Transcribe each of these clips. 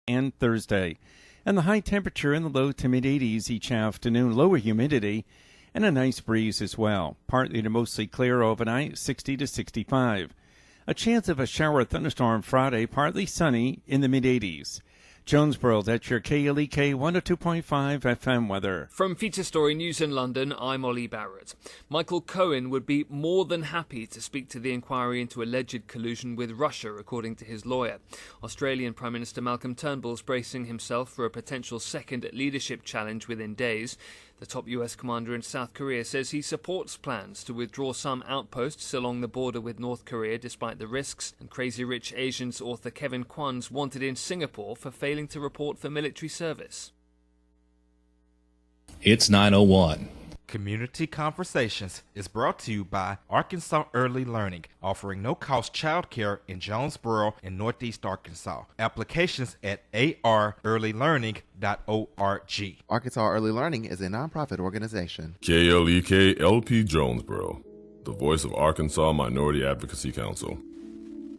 and Thursday. And the high temperature in the low to mid 80s each afternoon, lower humidity, and a nice breeze as well. Partly to mostly clear overnight, 60 to 65. A chance of a shower or thunderstorm Friday, partly sunny in the mid 80s. Jonesboro, that's your KLEK 102.5 FM weather. From Feature Story News in London, I'm Ollie Barrett. Michael Cohen would be more than happy to speak to the inquiry into alleged collusion with Russia, according to his lawyer. Australian Prime Minister Malcolm Turnbull's bracing himself for a potential second leadership challenge within days. The top US commander in South Korea says he supports plans to withdraw some outposts along the border with North Korea despite the risks, and Crazy Rich Asians author Kevin Kwan's wanted in Singapore for failing to report for military service. It's 9:01. Community Conversations is brought to you by Arkansas Early Learning, offering no-cost childcare in Jonesboro and Northeast Arkansas. Applications at arearlylearning.org. Arkansas Early Learning is a nonprofit organization. KLEK LP Jonesboro, the voice of Arkansas Minority Advocacy Council.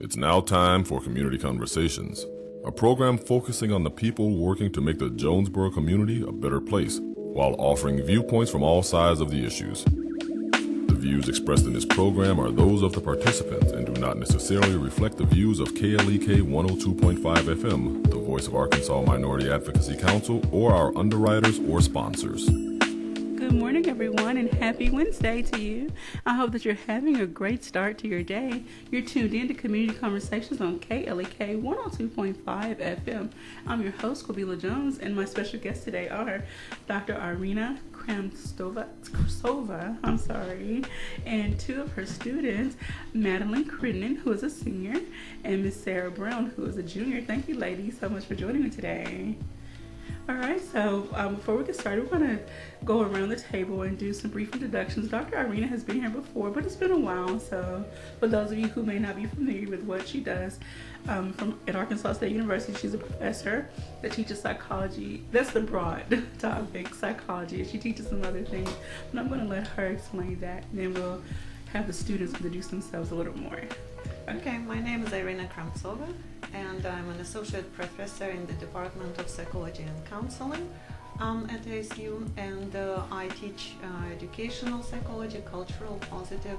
It's now time for Community Conversations, a program focusing on the people working to make the Jonesboro community a better place, while offering viewpoints from all sides of the issues. The views expressed in this program are those of the participants and do not necessarily reflect the views of KLEK 102.5 FM, the voice of Arkansas Minority Advocacy Council, or our underwriters or sponsors. Good morning, everyone, and happy Wednesday to you. I hope that you're having a great start to your day. You're tuned in to Community Conversations on KLEK 102.5 FM. I'm your host, Kwabila Jones, and my special guests today are Dr. Irina Khramtsova, and two of her students, Madeline Crittenden, who is a senior, and Miss Sarah Brown, who is a junior. Thank you, ladies, so much for joining me today. All right, so before we get started, we're going to go around the table and do some brief introductions. Dr. Irina has been here before, but it's been a while. So for those of you who may not be familiar with what she does at Arkansas State University, she's a professor that teaches psychology. That's the broad topic, psychology. She teaches some other things, but I'm going to let her explain that, and then we'll have the students introduce themselves a little more. Okay, my name is Irina Khramtsova, and I'm an associate professor in the Department of Psychology and Counseling at ASU, and I teach educational psychology, cultural, positive,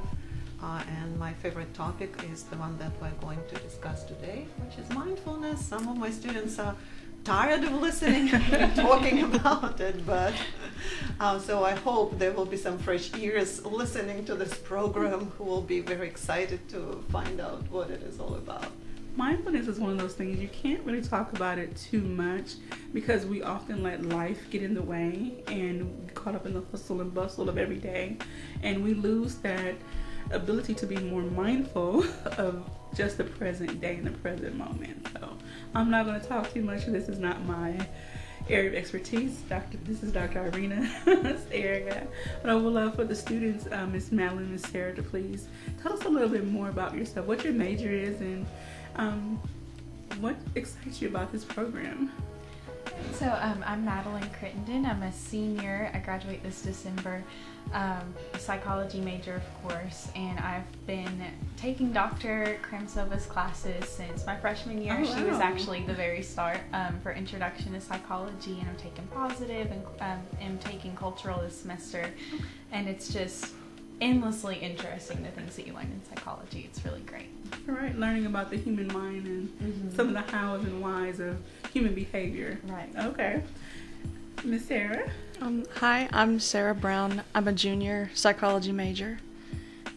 and my favorite topic is the one that we're going to discuss today, which is mindfulness. Some of my students are tired of listening and talking about it, but so I hope there will be some fresh ears listening to this program who will be very excited to find out what it is all about. Mindfulness is one of those things you can't really talk about it too much because we often let life get in the way and get caught up in the hustle and bustle of every day, and we lose that ability to be more mindful of just the present day and the present moment. So I'm not going to talk too much. This is not my area of expertise. This is Dr. Irina's area. But I would love for the students, Miss Madeline and Miss Sarah, to please tell us a little bit more about yourself, what your major is, and what excites you about this program. So I'm Madeline Crittenden. I'm a senior. I graduate this December. A psychology major, of course, and I've been taking Dr. Khramtsova's classes since my freshman year. Oh, wow. She was actually the very start for Introduction to Psychology, and I'm taking Positive and am taking Cultural this semester, and it's just endlessly interesting, the things that you learn in psychology. It's really great. All right, learning about the human mind and some of the hows and whys of human behavior. Right. Okay. Miss Sarah? Hi, I'm Sarah Brown. I'm a junior psychology major.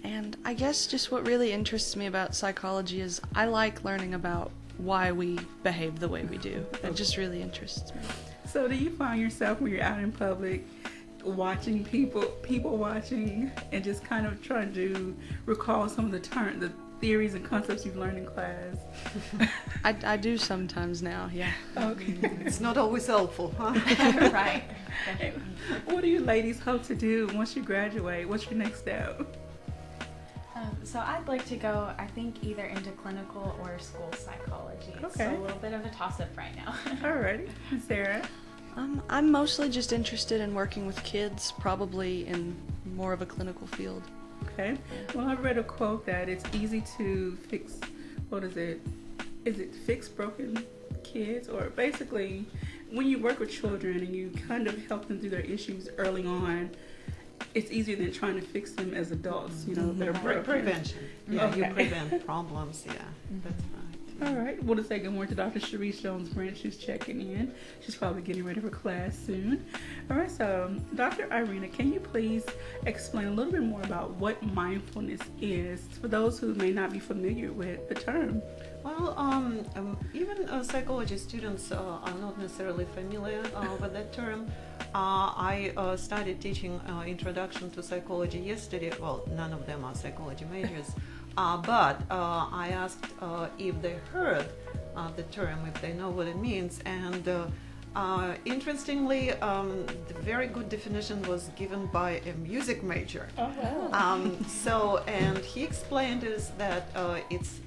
And I guess just what really interests me about psychology is I like learning about why we behave the way we do. It just really interests me. So do you find yourself when you're out in public watching people watching, and just kind of trying to recall some of the theories and concepts you've learned in class? I do sometimes now, yeah. Okay. It's not always helpful, huh? Right. What do you ladies hope to do once you graduate? What's your next step? So I'd like to go, I think, either into clinical or school psychology. It's Okay. a little bit of a toss-up right now. Alrighty. Sarah? I'm mostly just interested in working with kids, probably in more of a clinical field. Okay. Well, I read a quote that it's easy to fix, what is it? Is it fix broken kids, or basically when you work with children and you kind of help them through their issues early on, it's easier than trying to fix them as adults. You know, they're broken. Prevention. Yeah, Okay. you prevent problems. Yeah, that's right. All right. We'll just say good morning to Dr. Sharice Jones-Branch, who's checking in. She's probably getting ready for class soon. All right. So, Dr. Irina, can you please explain a little bit more about what mindfulness is for those who may not be familiar with the term? Well, even psychology students are not necessarily familiar with that term. I started teaching Introduction to Psychology yesterday. Well, none of them are psychology majors. But I asked if they heard the term, if they know what it means. And interestingly, the very good definition was given by a music major. Oh, wow. And he explained is that it's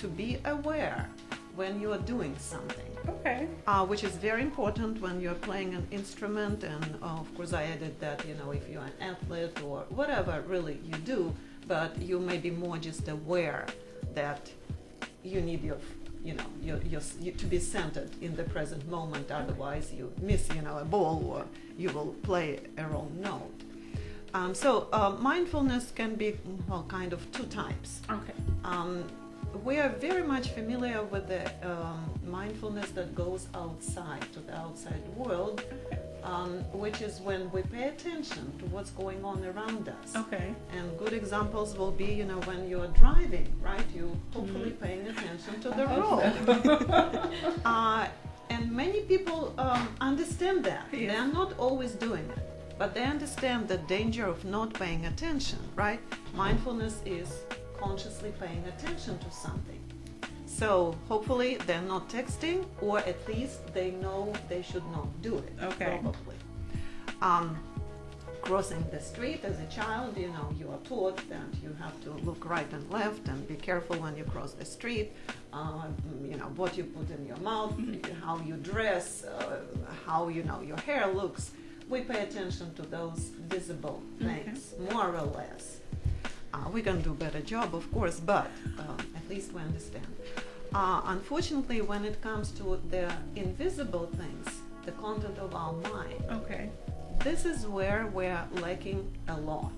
to be aware when you are doing something. Okay. Which is very important when you're playing an instrument. And of course, I added that, if you're an athlete or whatever really you do, but you may be more just aware that you need your to be centered in the present moment. Otherwise, you miss, a ball, or you will play a wrong note. So mindfulness can be kind of two types. Okay. We are very much familiar with the mindfulness that goes outside to the outside world, which is when we pay attention to what's going on around us. Okay. And good examples will be, when you're driving, right? You hopefully paying attention to the road. And many people understand that. Yes. They are not always doing it, but they understand the danger of not paying attention, right? Mindfulness is consciously paying attention to something. So hopefully they're not texting, or at least they know they should not do it. Okay. Probably. Crossing the street as a child, you are taught that you have to look right and left and be careful when you cross the street. What you put in your mouth, how you dress, how your hair looks. We pay attention to those visible things, more or less. We can do a better job, of course, but at least we understand. Unfortunately, when it comes to the invisible things, the content of our mind, Okay. this is where we're lacking a lot.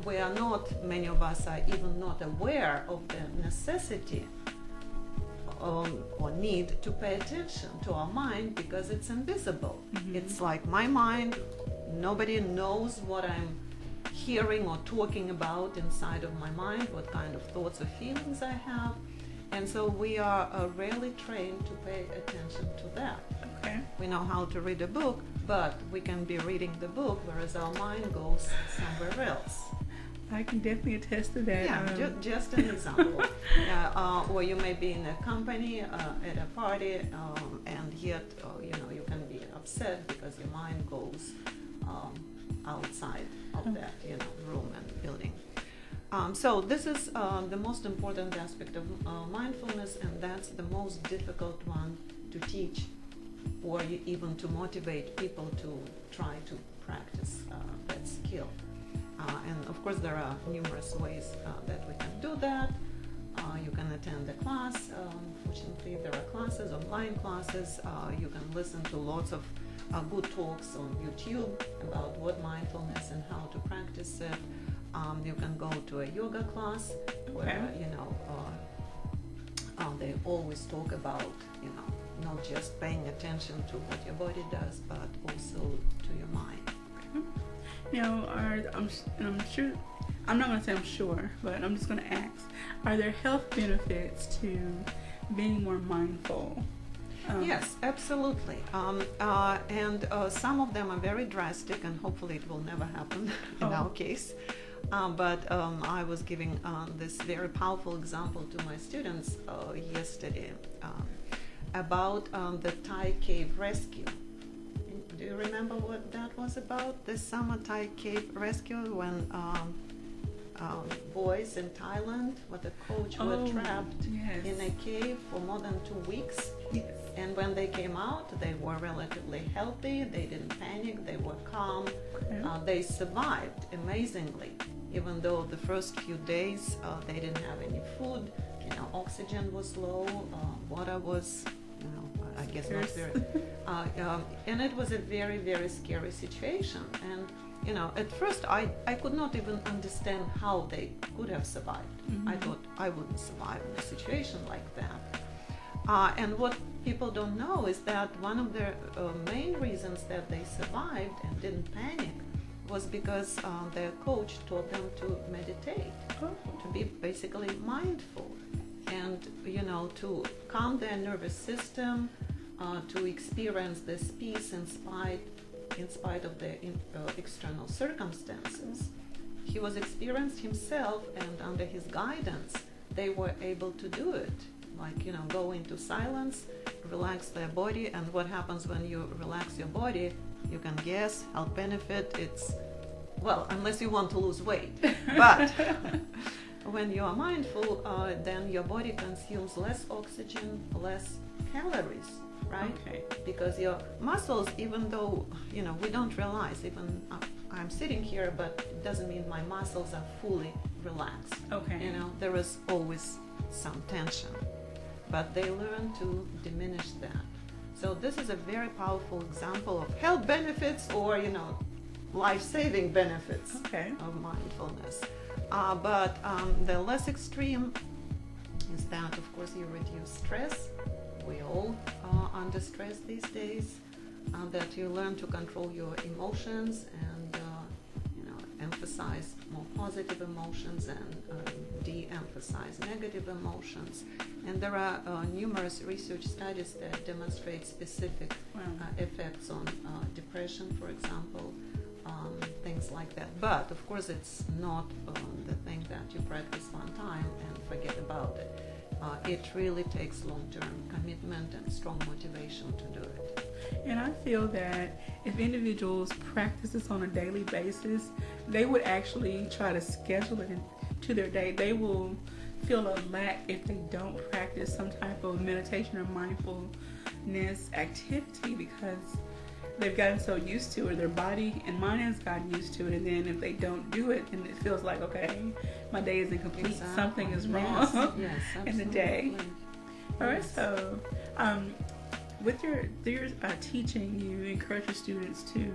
We are not, many of us are even not aware of the necessity or need to pay attention to our mind because it's invisible. It's like my mind, nobody knows what I'm hearing or talking about inside of my mind, what kind of thoughts or feelings I have. And so we are rarely trained to pay attention to that. Okay. We know how to read a book, but we can be reading the book, whereas our mind goes somewhere else. I can definitely attest to that. Yeah, just an example. Or you may be in a company at a party, and yet you can be upset because your mind goes outside of that room and building. So this is the most important aspect of mindfulness, and that's the most difficult one to teach, or even to motivate people to try to practice that skill. And of course there are numerous ways that we can do that. You can attend a class. Fortunately, there are classes, online classes. You can listen to lots of good talks on YouTube about what mindfulness and how to practice it. You can go to a yoga class where they always talk about not just paying attention to what your body does, but also to your mind. Now, I'm sure, I'm not going to say I'm sure, but I'm just going to ask, are there health benefits to being more mindful? Yes, absolutely. And some of them are very drastic, and hopefully it will never happen in our case. But I was giving this very powerful example to my students yesterday about the Thai cave rescue. Do you remember what that was about? The summer Thai cave rescue, when boys in Thailand with a coach were trapped in a cave for more than 2 weeks. Yes. And when they came out, they were relatively healthy. They didn't panic. They were calm. They survived amazingly, even though the first few days they didn't have any food. Oxygen was low. Water was I guess not very. And it was a very, very scary situation. And at first I could not even understand how they could have survived. I thought I wouldn't survive in a situation like that. And what people don't know is that one of the main reasons that they survived and didn't panic was because their coach taught them to meditate, to be basically mindful, and to calm their nervous system, to experience this peace in spite of the external circumstances. He was experienced himself, and under his guidance, they were able to do it. Like, go into silence, relax their body, and what happens when you relax your body, you can guess, health benefit, unless you want to lose weight. But when you are mindful, then your body consumes less oxygen, less calories, right? Okay. Because your muscles, even though, we don't realize, even I'm sitting here, but it doesn't mean my muscles are fully relaxed. Okay. There is always some tension. But they learn to diminish that. So this is a very powerful example of health benefits or, life-saving benefits of mindfulness. But the less extreme is that, of course, you reduce stress. We all are under stress these days. That you learn to control your emotions and emphasize more positive emotions and de-emphasize negative emotions. And there are numerous research studies that demonstrate specific effects on depression, for example, things like that. But of course, it's not the thing that you practice one time and forget about it. It really takes long-term commitment and strong motivation to do it. And I feel that if individuals practice this on a daily basis, they would actually try to schedule it into their day. They will feel a lack if they don't practice some type of meditation or mindfulness activity because they've gotten so used to it. Their body and mind has gotten used to it. And then if they don't do it, then it feels like, okay, my day isn't complete. Exactly. Something is wrong in the day. All right, so with your teaching, you encourage your students to,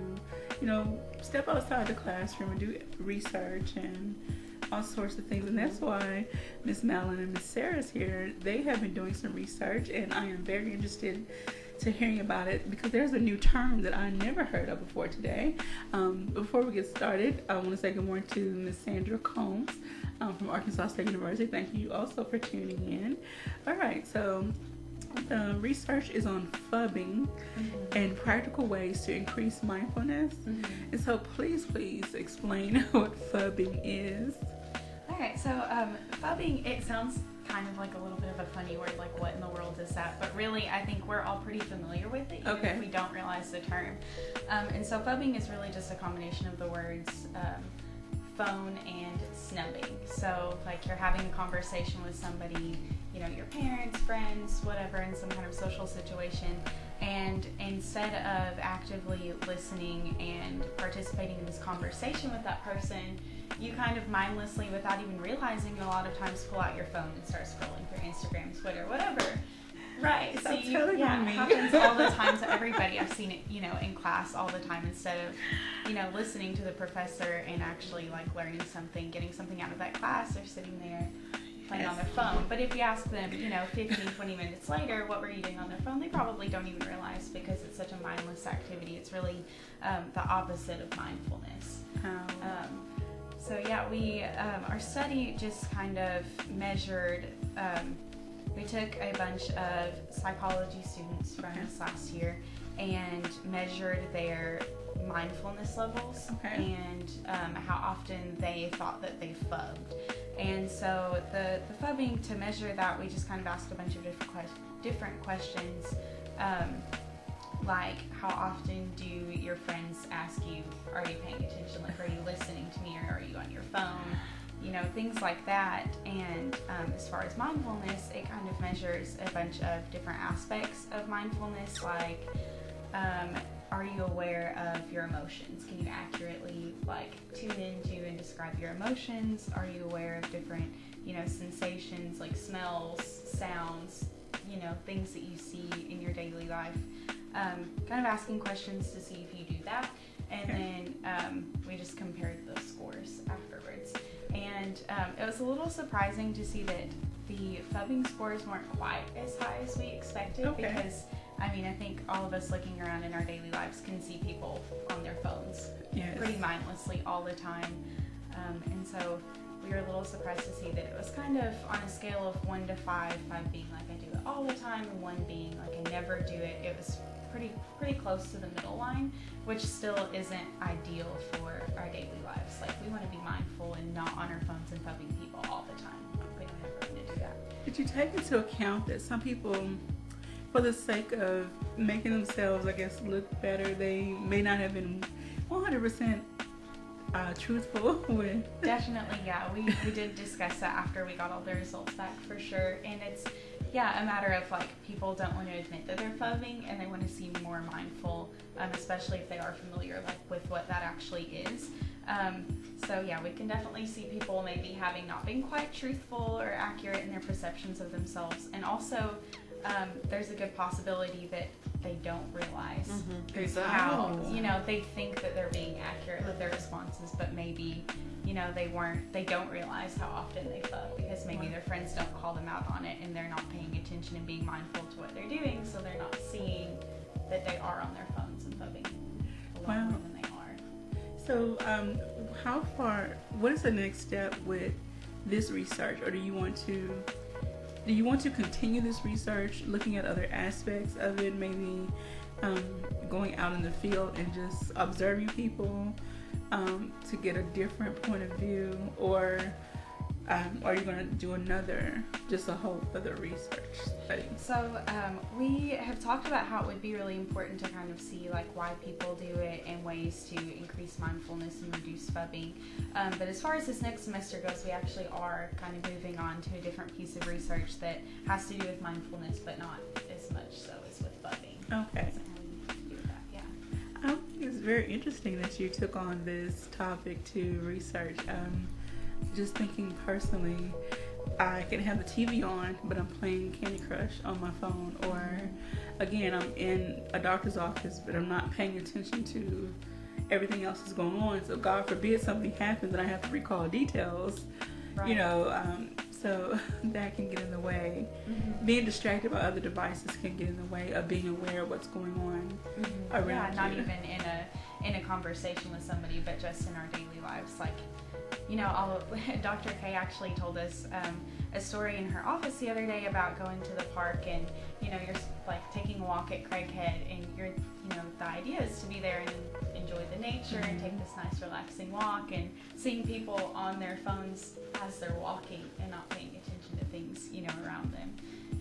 step outside the classroom and do research and all sorts of things. And that's why Miss Malin and Miss Sarah's here. They have been doing some research, and I am very interested to hearing about it because there's a new term that I never heard of before today. Before we get started, I want to say good morning to Miss Sandra Combs from Arkansas State University. Thank you also for tuning in. All right, so the research is on phubbing and practical ways to increase mindfulness. And so please explain what phubbing is. All right, so phubbing, it sounds kind of like a little bit of a funny word, like what in the world is that? But really, I think we're all pretty familiar with it, even if we don't realize the term. And so phubbing is really just a combination of the words phone and snubbing. So like you're having a conversation with somebody, your parents, friends, whatever, in some kind of social situation, and instead of actively listening and participating in this conversation with that person, you kind of mindlessly, without even realizing, a lot of times pull out your phone and start scrolling through Instagram, Twitter, whatever. Right. So it happens all the time to everybody. I've seen it, in class all the time, instead of, listening to the professor and actually like learning something, getting something out of that class, they're sitting there playing on their phone. But if you ask them, 15, 20 minutes later, what were you doing on their phone? They probably don't even realize because it's such a mindless activity. It's really the opposite of mindfulness. Our study just kind of measured, we took a bunch of psychology students from this last year and measured their mindfulness levels and how often they thought that they phubbed. And so the phubbing, to measure that, we just kind of asked a bunch of different questions, like how often do your friends ask you, are you paying attention? Like, are you listening to me, or are you on your phone? Things like that. And as far as mindfulness, it kind of measures a bunch of different aspects of mindfulness, like are you aware of your emotions? Can you accurately tune into and describe your emotions? Are you aware of different sensations like smells, sounds, things that you see in your daily life. Kind of asking questions to see if you do that. And then we just compared the scores afterwards. And it was a little surprising to see that the phubbing scores weren't quite as high as we expected because, I think all of us looking around in our daily lives can see people on their phones pretty mindlessly all the time. And so we were a little surprised to see that it was kind of on a scale of 1 to 5, 5 being like I do it all the time and 1 being like I never do it. It was pretty close to the middle line, which still isn't ideal for our daily lives. Like, we want to be mindful and not on our phones and phubbing people all the time. We don't ever want to do that. Did you take into account that some people, for the sake of making themselves, I guess, look better, they may not have been 100% truthful with? Definitely, yeah. We did discuss that after we got all the results back, for sure. And it's a matter of like people don't want to admit that they're phubbing and they want to seem more mindful, especially if they are familiar with what that actually is. So yeah, we can definitely see people maybe having not been quite truthful or accurate in their perceptions of themselves, and also there's a good possibility that they don't realize how they think that they're being accurate with their responses, but maybe they don't realize how often they phub because maybe their friends don't call them out on it and they're not paying attention and being mindful to what they're doing, so they're not seeing that they are on their phones and phubbing a lot more than they are. So what is the next step with this research, or do you want to continue this research, looking at other aspects of it, maybe going out in the field and just observing people to get a different point of view, or are you going to do a whole other research study? So we have talked about how it would be really important to kind of see like why people do it and ways to increase mindfulness and reduce phubbing. But as far as this next semester goes, we actually are kind of moving on to a different piece of research that has to do with mindfulness, but not as much so as with phubbing. Okay. So how we do that, yeah. I think it's very interesting that you took on this topic to research. Just thinking personally, I can have the TV on, but I'm playing Candy Crush on my phone, or again, I'm in a doctor's office, but I'm not paying attention to everything else that's going on. So God forbid something happens and I have to recall details, so that can get in the way. Being distracted by other devices can get in the way of being aware of what's going on around you. Not even in a conversation with somebody, but just in our daily lives. Like, Dr. K actually told us a story in her office the other day about going to the park, and you're like taking a walk at Craighead, and the idea is to be there and enjoy the nature and take this nice relaxing walk, and seeing people on their phones as they're walking and not paying attention to things around them.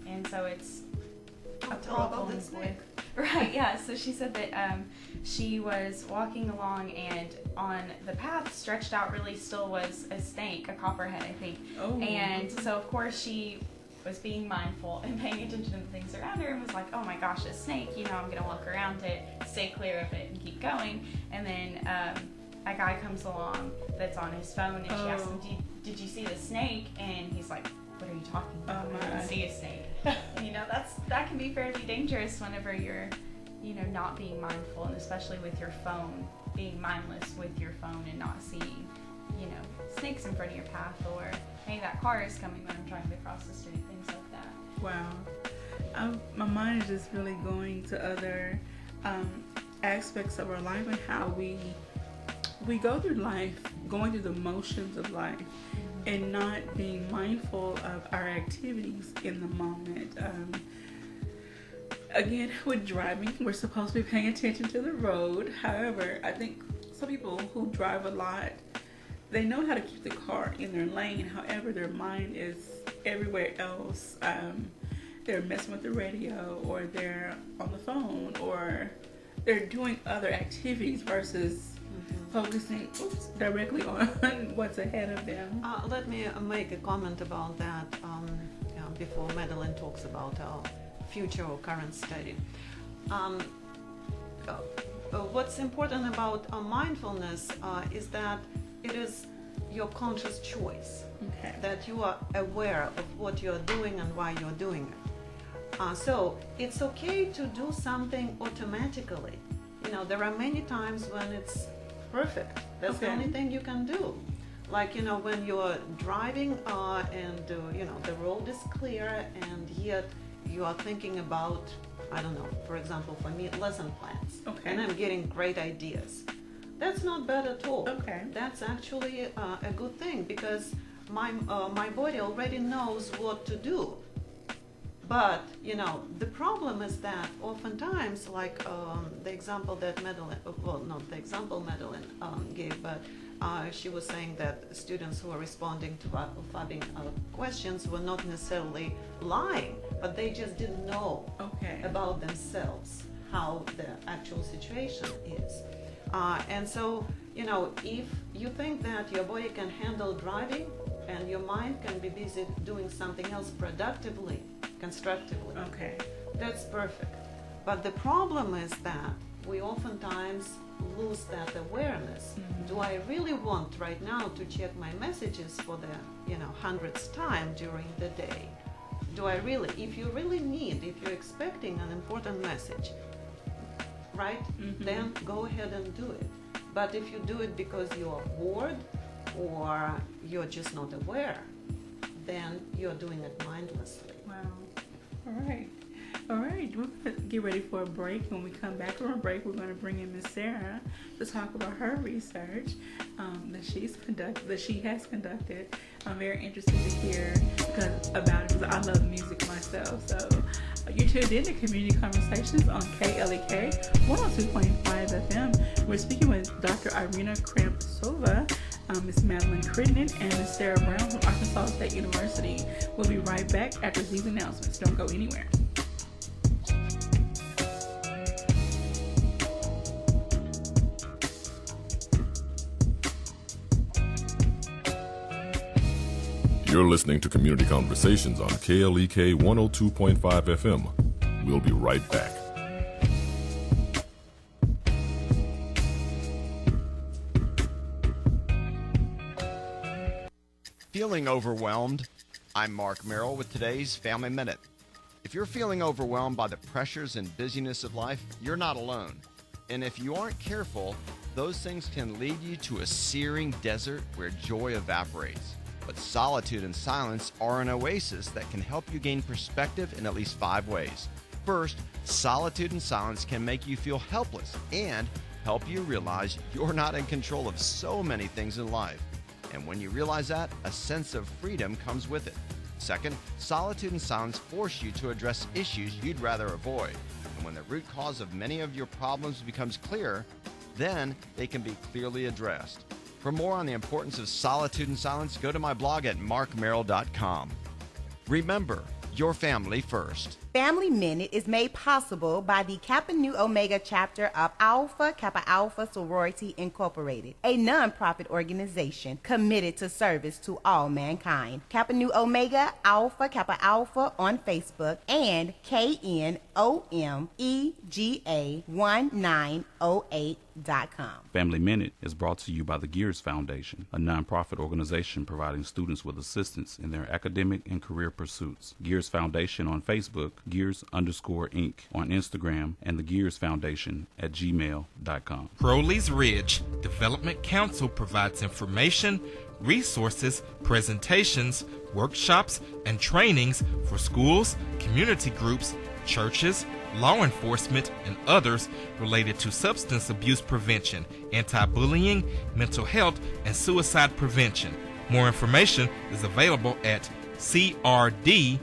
And so it's a problem with so she said that she was walking along, and on the path stretched out really still was a snake, a copperhead, I think. And so of course she was being mindful and paying attention to the things around her and was like, oh my gosh, a snake, I'm gonna walk around it, stay clear of it, and keep going. And then a guy comes along that's on his phone, and she asks him, did you see the snake? And he's like, what are you talking about? I didn't see a snake. That can be fairly dangerous whenever you're not being mindful, and especially with your phone, being mindless with your phone and not seeing snakes in front of your path, or hey, that car is coming when I'm trying to cross the street, things like that. Wow. My mind is just really going to other aspects of our life and how we go through life, going through the motions of life, and not being mindful of our activities in the moment. Again, with driving, we're supposed to be paying attention to the road. However, I think some people who drive a lot, they know how to keep the car in their lane. However, their mind is everywhere else. They're messing with the radio, or they're on the phone, or they're doing other activities versus focusing directly on what's ahead of them. Let me make a comment about that before Madeline talks about our future or current study. What's important about mindfulness is that it is your conscious choice, that you are aware of what you're doing and why you're doing it. So it's okay to do something automatically. There are many times when it's perfect. That's the only thing you can do. Like, when you're driving and, the road is clear and yet you are thinking about, I don't know, for example, for me, lesson plans. Okay. And I'm getting great ideas. That's not bad at all. Okay. That's actually a good thing because my body already knows what to do. But, the problem is that oftentimes, like the example that Madeline, not the example Madeline gave, but she was saying that students who are responding to Fabian questions were not necessarily lying, but they just didn't know about themselves, how the actual situation is. And so, if you think that your body can handle driving and your mind can be busy doing something else productively, constructively, that's perfect. But the problem is that we oftentimes lose that awareness. Do I really want right now to check my messages for the 100th time during the day? Do I really? If you really need, if you're expecting an important message, right, then go ahead and do it. But if you do it because you are bored or you're just not aware, then you're doing it mindlessly. Wow. All right, we're going to get ready for a break. When we come back from a break, we're going to bring in Miss Sarah to talk about her research that she has conducted. I'm very interested to hear about it because I love music myself. So you're tuned in to Community Conversations on KLEK 102.5 FM. We're speaking with Dr. Irina Khramtsova, Miss Madeline Crittenden, and Miss Sarah Brown from Arkansas State University. We'll be right back after these announcements. Don't go anywhere. You're listening to Community Conversations on KLEK 102.5 FM. We'll be right back. Feeling overwhelmed? I'm Mark Merrill with today's Family Minute. If you're feeling overwhelmed by the pressures and busyness of life, you're not alone. And if you aren't careful, those things can lead you to a searing desert where joy evaporates. But solitude and silence are an oasis that can help you gain perspective in at least 5 ways. First, solitude and silence can make you feel helpless and help you realize you're not in control of so many things in life. And when you realize that, a sense of freedom comes with it. Second, solitude and silence force you to address issues you'd rather avoid. And when the root cause of many of your problems becomes clear, then they can be clearly addressed. For more on the importance of solitude and silence, go to my blog at markmerrill.com. Remember, your family first. Family Minute is made possible by the Kappa Nu Omega chapter of Alpha Kappa Alpha Sorority Incorporated, a non-profit organization committed to service to all mankind. Kappa Nu Omega Alpha Kappa Alpha on Facebook and KNOMEGA1908.com. Family Minute is brought to you by the Gears Foundation, a non-profit organization providing students with assistance in their academic and career pursuits. Gears Foundation on Facebook, Gears_Inc. on Instagram, and the Gears Foundation at gmail.com. Crowley's Ridge Development Council provides information, resources, presentations, workshops, and trainings for schools, community groups, churches, law enforcement, and others related to substance abuse prevention, anti-bullying, mental health, and suicide prevention. More information is available at crdcnea.org.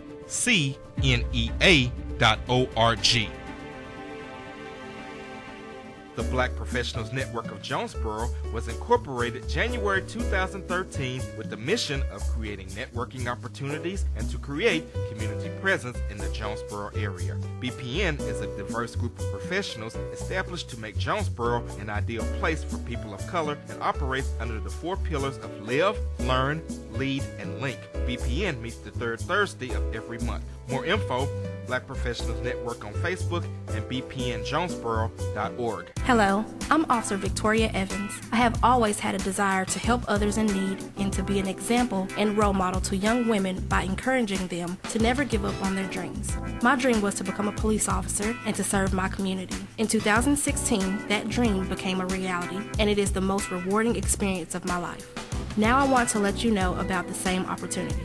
The Black Professionals Network of Jonesboro was incorporated January 2013 with the mission of creating networking opportunities and to create community presence in the Jonesboro area. BPN is a diverse group of professionals established to make Jonesboro an ideal place for people of color and operates under the 4 pillars of Live, Learn, Lead, and Link. BPN meets the 3rd Thursday of every month. More info, Black Professionals Network on Facebook and bpnjonesboro.org. Hello, I'm Officer Victoria Evans. I have always had a desire to help others in need and to be an example and role model to young women by encouraging them to never give up on their dreams. My dream was to become a police officer and to serve my community. In 2016, that dream became a reality, and it is the most rewarding experience of my life. Now I want to let you know about the same opportunity.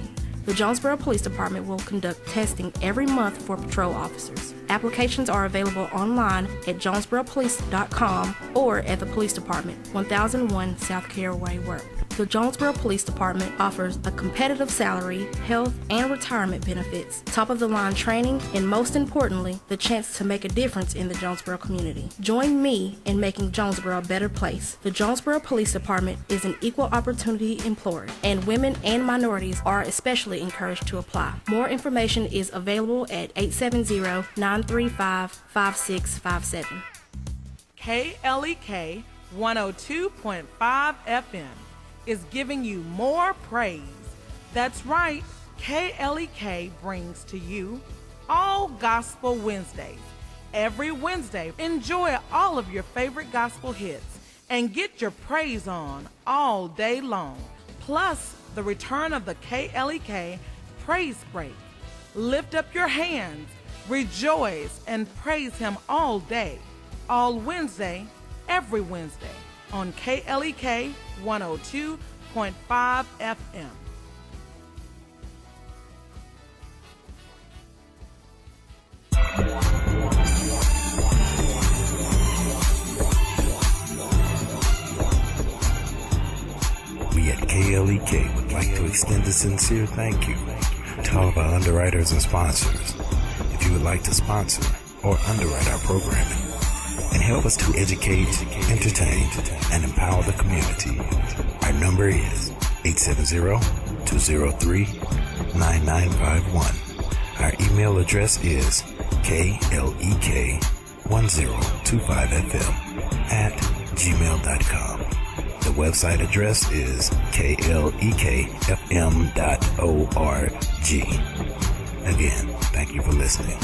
The Jonesboro Police Department will conduct testing every month for patrol officers. Applications are available online at jonesboropolice.com or at the Police Department, 1001 South Caraway Road. The Jonesboro Police Department offers a competitive salary, health, and retirement benefits, top-of-the-line training, and most importantly, the chance to make a difference in the Jonesboro community. Join me in making Jonesboro a better place. The Jonesboro Police Department is an equal opportunity employer, and women and minorities are especially encouraged to apply. More information is available at 870-935-5657. KLEK 102.5 FM is giving you more praise. That's right, KLEK brings to you All Gospel Wednesdays. Every Wednesday, enjoy all of your favorite gospel hits and get your praise on all day long. Plus, the return of the KLEK Praise Break. Lift up your hands, rejoice, and praise Him all day, all Wednesday, every Wednesday on KLEK 102.5 FM. We at KLEK would like to extend a sincere thank you to all of our underwriters and sponsors. If you would like to sponsor or underwrite our programming and help us to educate, entertain, and empower the community, our number is 870-203-9951. Our email address is klek1025fm@gmail.com. The website address is klekfm.org. Again, thank you for listening.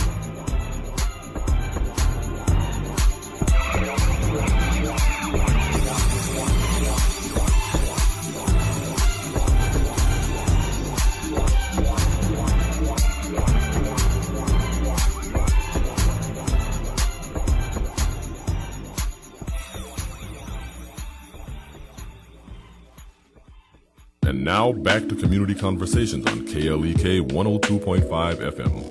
And now back to Community Conversations on KLEK 102.5 FM.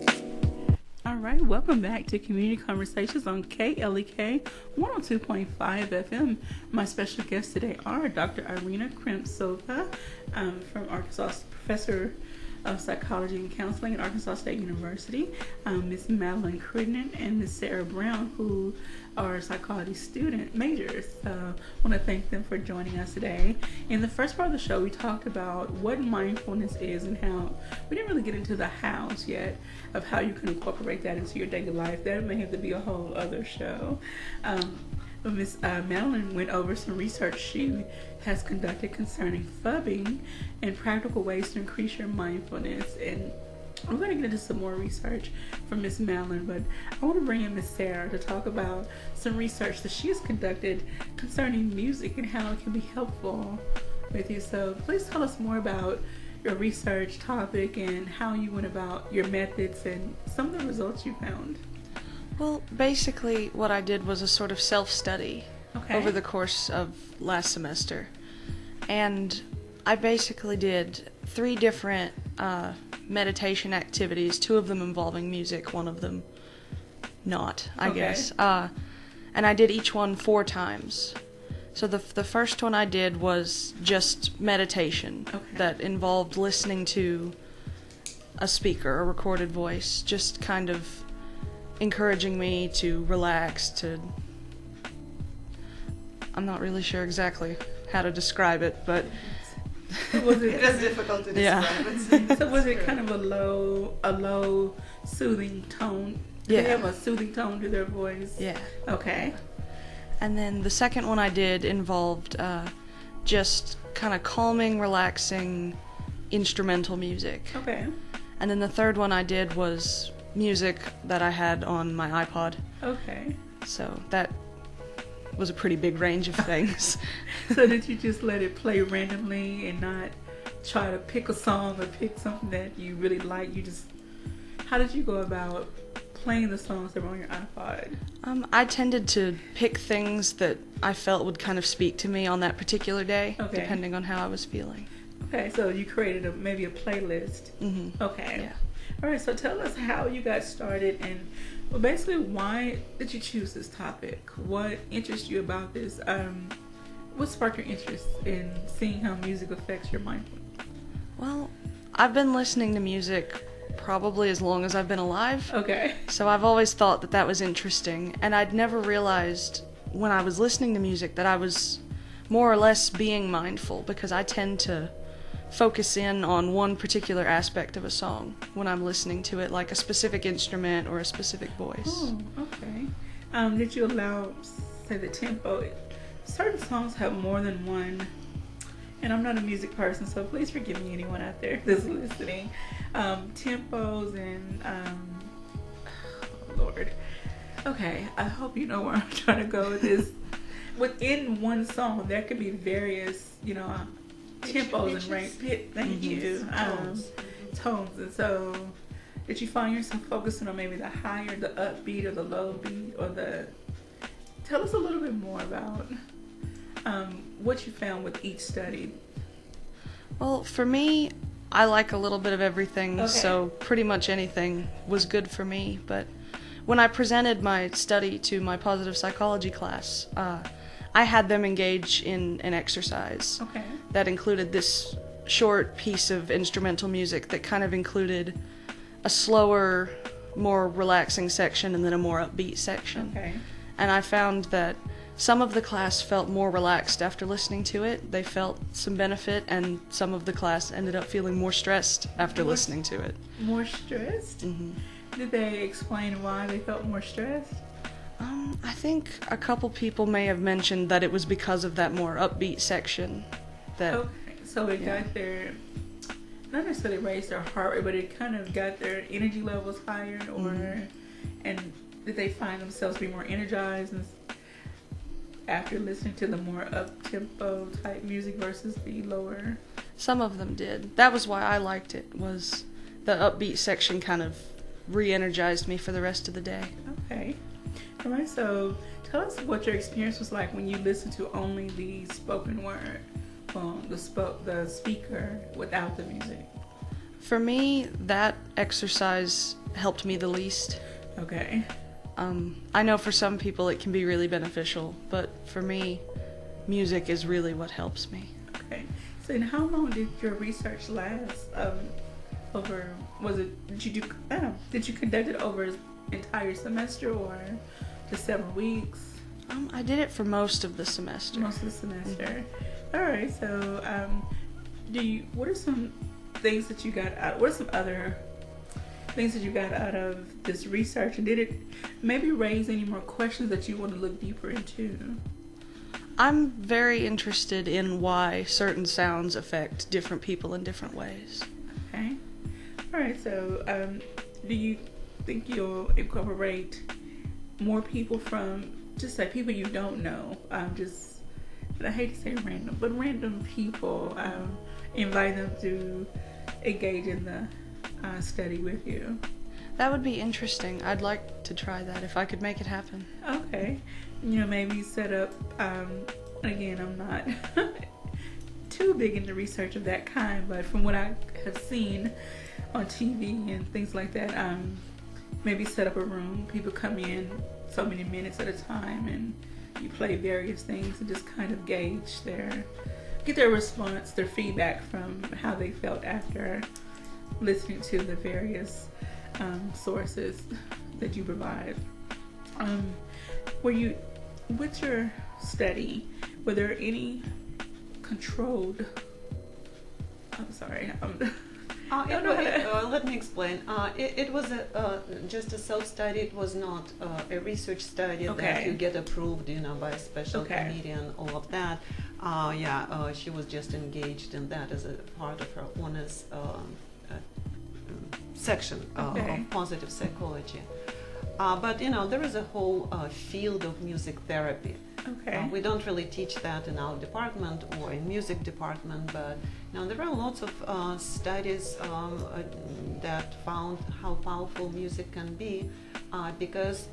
All right, welcome back to Community Conversations on KLEK 102.5 FM. My special guests today are Dr. Irina Khramtsova from Arkansas, professor of Psychology and Counseling at Arkansas State University, Ms. Madeline Crittenden, and Ms. Sarah Brown, who are psychology student majors. I want to thank them for joining us today. In the first part of the show, we talked about what mindfulness is and how we didn't really get into the hows yet of how you can incorporate that into your daily life. That may have to be a whole other show. But Ms. Madeline went over some research she has conducted concerning phubbing and practical ways to increase your mindfulness. And we're going to get into some more research from Ms. Madeline, but I want to bring in Ms. Sarah to talk about some research that she has conducted concerning music and how it can be helpful with you. So please tell us more about your research topic and how you went about your methods and some of the results you found. Well, basically what I did was a sort of self-study over the course of last semester. And I basically did 3 different meditation activities, 2 of them involving music, 1 of them not, I guess. And I did each one 4 times. So the first one I did was just meditation that involved listening to a speaker, a recorded voice, just kind of encouraging me to relax, I'm not really sure exactly how to describe it, but it is difficult to describe it. So was it kind of a low soothing tone? Did they have a soothing tone to their voice? Yeah. Okay. And then the second one I did involved just kind of calming, relaxing instrumental music. Okay. And then the third one I did was music that I had on my iPod. Okay. So that was a pretty big range of things. So did you just let it play randomly and not try to pick a song or pick something that you really like? How did you go about playing the songs that were on your iPod? I tended to pick things that I felt would kind of speak to me on that particular day, depending on how I was feeling. Okay, so you created maybe a playlist. Mm-hmm. Okay. Yeah. All right, so tell us how you got started and basically why did you choose this topic? What interests you about this? What sparked your interest in seeing how music affects your mindfulness? Well, I've been listening to music probably as long as I've been alive. Okay. So I've always thought that was interesting, and I'd never realized when I was listening to music that I was more or less being mindful, because I tend to focus in on one particular aspect of a song when I'm listening to it, like a specific instrument or a specific voice. Oh, okay. Did you allow, say, the tempo? Certain songs have more than one, and I'm not a music person, so please forgive me, anyone out there that's listening. Tempos and, oh Lord. Okay, I hope you know where I'm trying to go with this. Within one song, there could be various, tempos and range. Thank you. Tones. And so, did you find yourself focusing on maybe the higher, the upbeat, or the low beat, or the? Tell us a little bit more about what you found with each study. Well, for me, I like a little bit of everything, Okay. so pretty much anything was good for me. But when I presented my study to my positive psychology class, I had them engage in an exercise that included this short piece of instrumental music that kind of included a slower, more relaxing section and then a more upbeat section. Okay. And I found that some of the class felt more relaxed after listening to it. They felt some benefit, and some of the class ended up feeling more stressed after listening to it. More stressed? Mm-hmm. Did they explain why they felt more stressed? I think a couple people may have mentioned that it was because of that more upbeat section. Okay, so it got their, not necessarily raised their heart rate, but it kind of got their energy levels higher, or, and did they find themselves be more energized after listening to the more up-tempo type music versus the lower? Some of them did. That was why I liked it, was the upbeat section kind of re-energized me for the rest of the day. Okay. All right, so tell us what your experience was like when you listened to only the spoken word from the speaker without the music. For me, that exercise helped me the least. Okay. I know for some people it can be really beneficial, but for me, music is really what helps me. Okay. So, and how long did your research last? Did you conduct it over an entire semester or just several weeks? I did it for most of the semester. Most of the semester. All right. So, what are some things that you got out? What are some other things that you got out of this research, and did it maybe raise any more questions that you want to look deeper into? I'm very interested in why certain sounds affect different people in different ways. Okay. All right. So, do you think you'll incorporate more people from, just say, people you don't know? I hate to say random, but random people. Invite them to engage in the study with you. That would be interesting. I'd like to try that if I could make it happen. Okay. Maybe set up, again, I'm not too big into research of that kind, but from what I have seen on TV and things like that, maybe set up a room, people come in so many minutes at a time, and you play various things and just kind of get their response, their feedback from how they felt after listening to the various sources that you provide. With your study, were there any controlled? I'm sorry. Let me explain. It was just a self-study. It was not a research study that you get approved, by a special committee and all of that. She was just engaged in that as a part of her honors section of positive psychology. But there is a whole field of music therapy. Okay. We don't really teach that in our department or in music department, but there are lots of studies that found how powerful music can be, because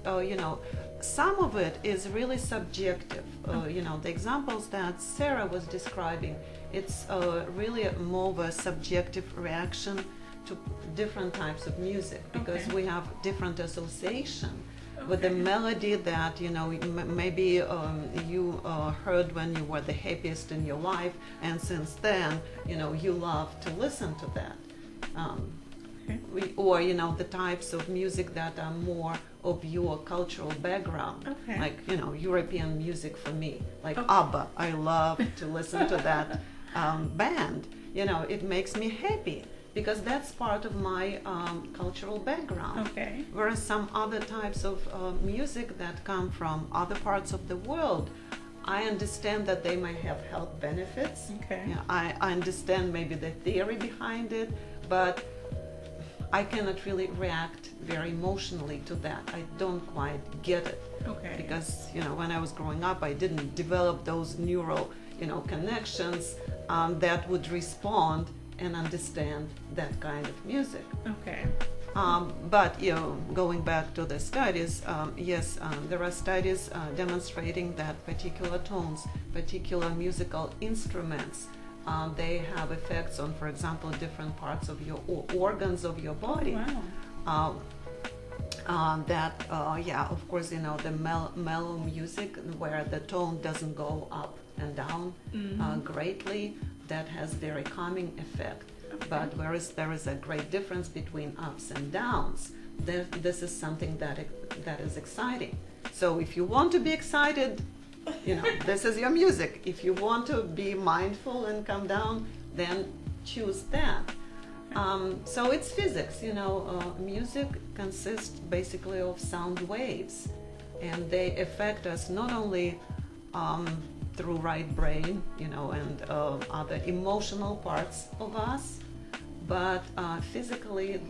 some of it is really subjective. The examples that Sarah was describing, it's really more of a subjective reaction to different types of music, because we have different association with the melody that maybe you heard when you were the happiest in your life, and since then you love to listen to that. Or the types of music that are more of your cultural background, like European music for me, like ABBA. I love to listen to that band. It makes me happy, because that's part of my cultural background. Whereas some other types of music that come from other parts of the world, I understand that they may have health benefits. I understand maybe the theory behind it, but I cannot really react very emotionally to that. I don't quite get it. Because when I was growing up, I didn't develop those neural connections that would respond and understand that kind of music. But going back to the studies, yes, there are studies demonstrating that particular tones, particular musical instruments, they have effects on, for example, different parts of your organs of your body. Of course, the mellow music where the tone doesn't go up and down greatly, that has very calming effect. But whereas there is a great difference between ups and downs, this is something that is exciting. So if you want to be excited, this is your music. If you want to be mindful and come down, then choose that. So it's physics. Music consists basically of sound waves, and they affect us not only through right brain, and other emotional parts of us, but physically,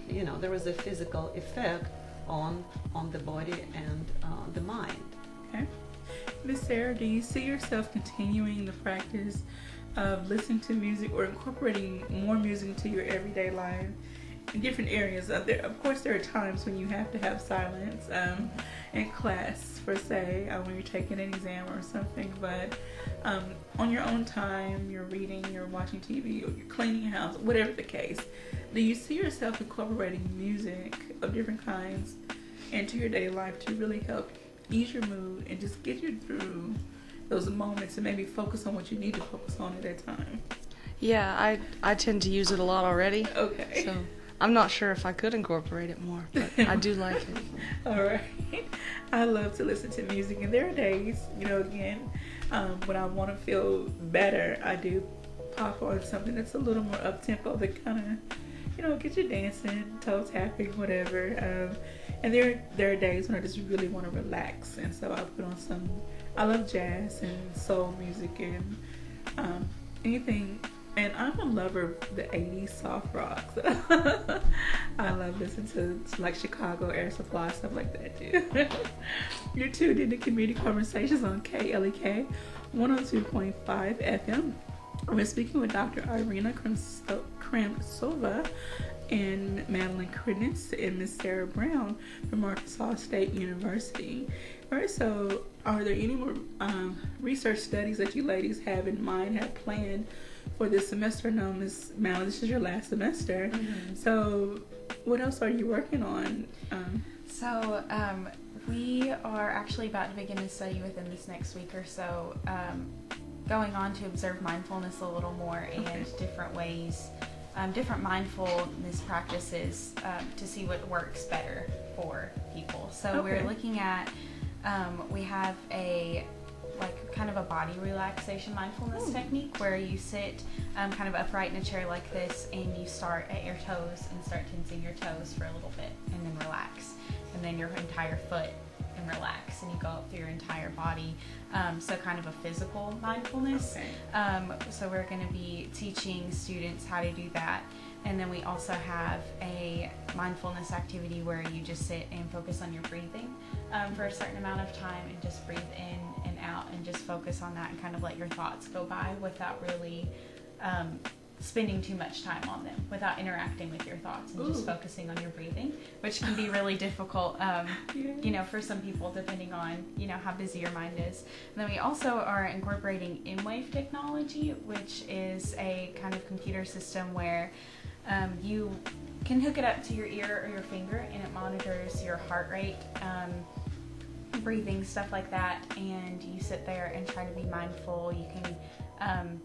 there is a physical effect on the body and the mind. Miss Sarah, do you see yourself continuing the practice of listening to music or incorporating more music into your everyday life in different areas? Of course, there are times when you have to have silence in class, per se, when you're taking an exam or something, but on your own time, you're reading, you're watching TV, or you're cleaning your house, whatever the case, do you see yourself incorporating music of different kinds into your daily life to really help ease your mood and just get you through those moments and maybe focus on what you need to focus on at that time? Yeah, I tend to use it a lot already. So I'm not sure if I could incorporate it more, but I do like it. All right. I love to listen to music, and there are days, again, when I want to feel better, I do pop on something that's a little more up-tempo that kind of, get you dancing, toe tapping, whatever. And there are days when I just really want to relax, and so I put on I love jazz and soul music and anything. And I'm a lover of the 80s soft rocks. I love listening to like Chicago Air Supply, stuff like that too. You're tuned into Community Conversations on KLEK 102.5 FM. We're speaking with Dr. Irina Khramtsova and Madeline Crittenden and Miss Sarah Brown from Arkansas State University. All right, so are there any more research studies that you ladies have in mind, have planned for this semester? No, Miss Madeline, this is your last semester. So what else are you working on? We are actually about to begin a study within this next week or so, going on to observe mindfulness a little more and different ways, different mindfulness practices to see what works better for people. So we're looking at, we have kind of a body relaxation mindfulness technique where you sit kind of upright in a chair like this, and you start at your toes and start tensing your toes for a little bit, and then relax, and then your entire foot, and relax, and you go up through your entire body. So kind of a physical mindfulness. So we're going to be teaching students how to do that. And then we also have a mindfulness activity where you just sit and focus on your breathing for a certain amount of time, and just breathe in and out and just focus on that and kind of let your thoughts go by without really spending too much time on them, without interacting with your thoughts, and just focusing on your breathing, which can be really difficult, you know, for some people, depending on, you know, how busy your mind is. And then we also are incorporating M-Wave technology, which is a kind of computer system where you can hook it up to your ear or your finger, and it monitors your heart rate, breathing, stuff like that, and you sit there and try to be mindful. You can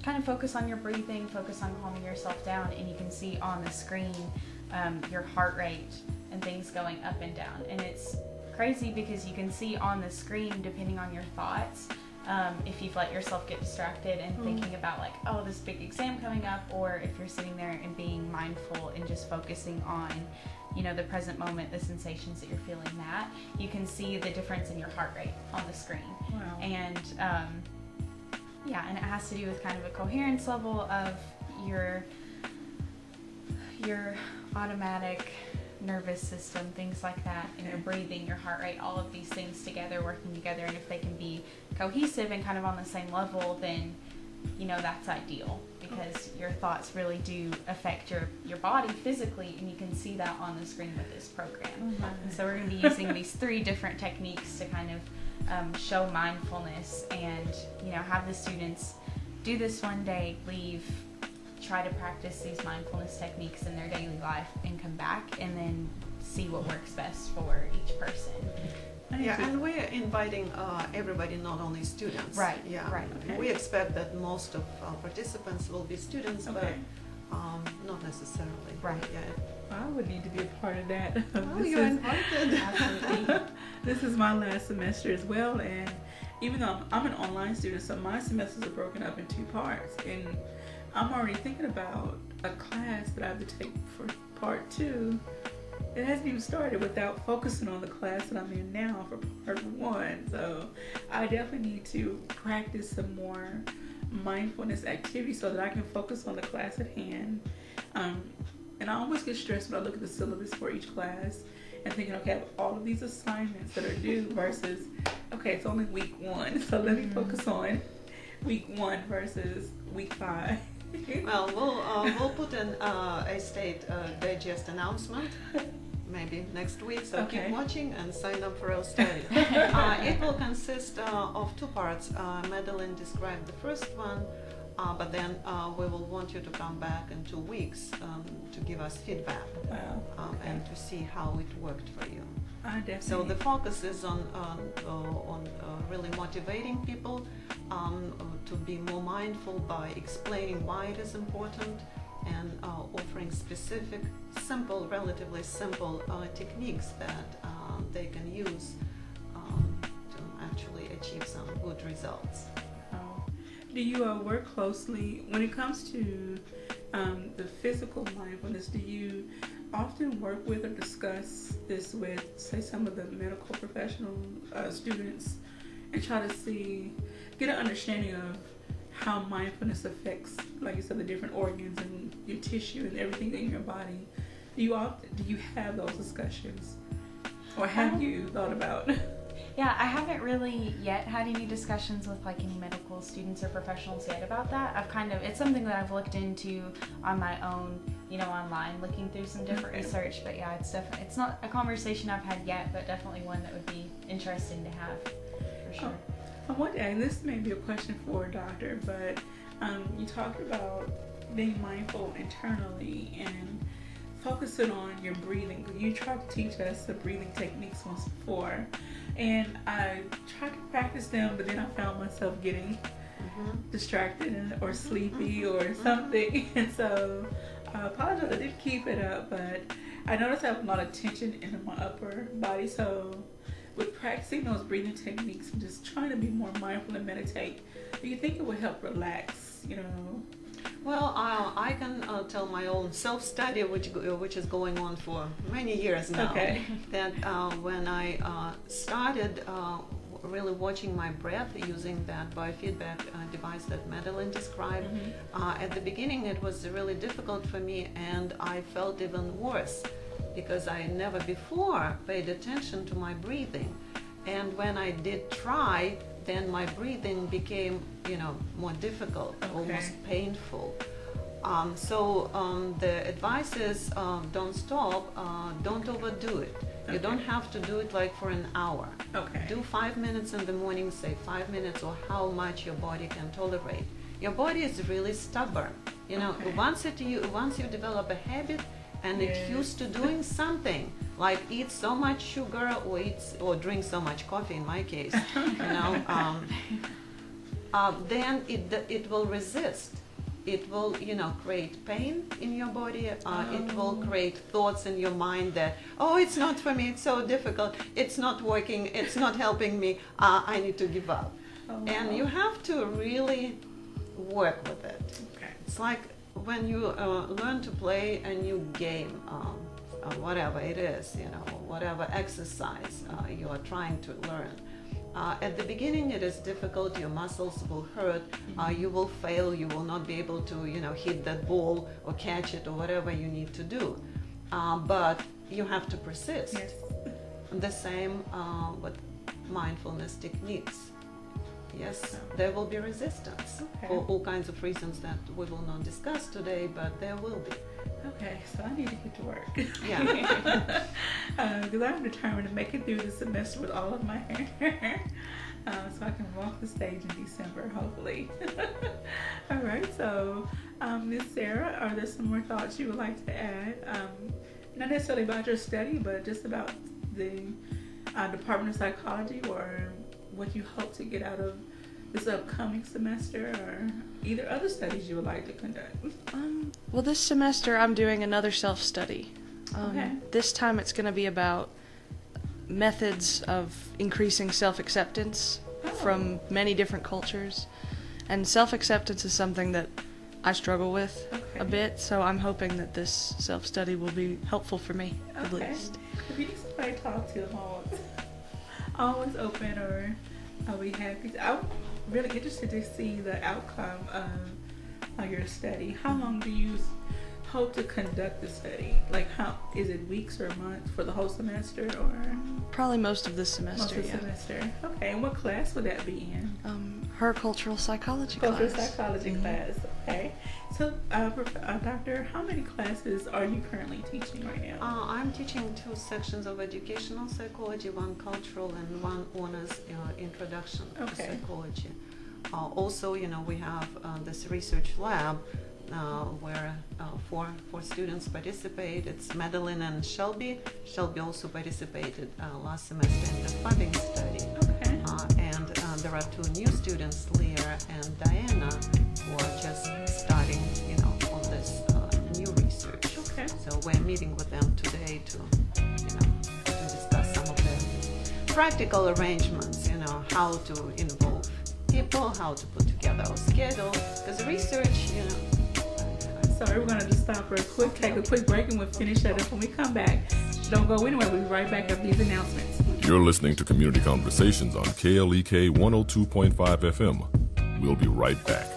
kind of focus on your breathing, focus on calming yourself down, and you can see on the screen your heart rate and things going up and down. And it's crazy because you can see on the screen, depending on your thoughts, if you've let yourself get distracted and thinking about like, oh, this big exam coming up, or if you're sitting there and being mindful and just focusing on, you know, the present moment, the sensations that you're feeling, that you can see the difference in your heart rate on the screen. Wow. And yeah, and it has to do with kind of a coherence level of your automatic nervous system, things like that, and your breathing, your heart rate, all of these things together, working together. And if they can be cohesive and kind of on the same level, then, you know, that's ideal, because your thoughts really do affect your body physically, and you can see that on the screen with this program. And so we're going to be using these 3 different techniques to kind of show mindfulness, and, you know, have the students do this one day, leave, try to practice these mindfulness techniques in their daily life, and come back and then see what works best for each person. Yeah, and we're inviting everybody, not only students. Right, yeah. right. Okay. We expect that most of our participants will be students, but not necessarily. Right. Yeah. I would need to be a part of that. Oh, you're invited. Absolutely. This is my last semester as well, and even though I'm an online student, so my semesters are broken up in 2 parts, and I'm already thinking about a class that I have to take for part 2. It hasn't even started without focusing on the class that I'm in now for part 1. So I definitely need to practice some more mindfulness activities so that I can focus on the class at hand. And I always get stressed when I look at the syllabus for each class and thinking, okay, I have all of these assignments that are due versus, okay, it's only week 1, so let me focus on week 1 versus week 5. Well, we'll put in a state digest announcement maybe next week, so keep watching and sign up for our study. It will consist of 2 parts. Madeline described the first one, but then we will want you to come back in 2 weeks to give us feedback and to see how it worked for you. So the focus is on really motivating people to be more mindful by explaining why it is important, and offering specific, simple, relatively simple techniques that they can use to actually achieve some good results. Do you work closely when it comes to the physical mindfulness? Do you often work with or discuss this with, say, some of the medical professional students, and try to get an understanding of how mindfulness affects, like you said, the different organs and your tissue and everything in your body? Do you have those discussions, or have you thought about? Yeah, I haven't really yet had any discussions with like any medical students or professionals yet about that. It's something that I've looked into on my own, you know, online, looking through some different research. But yeah, it's not a conversation I've had yet, but definitely one that would be interesting to have for sure. And this may be a question for a doctor, but you talked about being mindful internally and focusing on your breathing. You tried to teach us the breathing techniques once before, and I tried to practice them, but then I found myself getting distracted or sleepy or something, and so I apologize. I did keep it up, but I noticed I have a lot of tension in my upper body, so with practicing those breathing techniques and just trying to be more mindful and meditate, do you think it would help relax, you know? Well, I can tell my own self-study, which is going on for many years now, that when I started really watching my breath using that biofeedback device that Madeline described. At the beginning it was really difficult for me, and I felt even worse because I never before paid attention to my breathing. And when I did try, then my breathing became, more difficult, almost painful. So the advice is don't stop, don't overdo it. You don't have to do it like for an hour. Do 5 minutes in the morning, say 5 minutes, or how much your body can tolerate. Your body is really stubborn. Once you develop a habit and it's used to doing something, like eat so much sugar or drink so much coffee in my case, then it will resist. It will, create pain in your body. It will create thoughts in your mind that, oh, it's not for me, it's so difficult, it's not working, it's not helping me, I need to give up. And you have to really work with it. It's like when you learn to play a new game, whatever it is, whatever exercise you are trying to learn. At the beginning it is difficult, your muscles will hurt, you will fail, you will not be able to hit that ball or catch it or whatever you need to do. But you have to persist. The same with mindfulness techniques. Yes, there will be resistance for all kinds of reasons that we will not discuss today, but there will be. Okay, so I need to get to work. Yeah. Because I'm determined to make it through the semester with all of my hair. So I can walk the stage in December, hopefully. All right, so Ms. Sarah, are there some more thoughts you would like to add? Not necessarily about your study, but just about the Department of Psychology, or what you hope to get out of this upcoming semester, or either other studies you would like to conduct? Well, this semester I'm doing another self-study. This time it's going to be about methods of increasing self-acceptance from many different cultures. And self-acceptance is something that I struggle with a bit, so I'm hoping that this self-study will be helpful for me, at least. If you need somebody to talk to, I'm always open, or I'll be happy. I'm really interested to see the outcome of your study. How long do you hope to conduct the study? Like, how is it, weeks or months for the whole semester, or probably most of the semester? Most of the semester. Okay, and what class would that be in? Her cultural psychology class. Cultural psychology class. Okay. So, Doctor, how many classes are you currently teaching right now? I'm teaching 2 sections of educational psychology, one cultural and one honors introduction to psychology. Also, we have this research lab where 4 students participate. It's Madeline and Shelby. Shelby also participated last semester in the funding study. And there are 2 new students, Leah and Diana, who are just starting, on this new research. So we're meeting with them today to discuss some of the practical arrangements, how to involve people, how to put together our schedule, because research, Sorry, we're going to just stop for a quick, take a quick break, and we'll finish that up when we come back. Don't go anywhere. We'll be right back after these announcements. You're listening to Community Conversations on KLEK 102.5 FM. We'll be right back.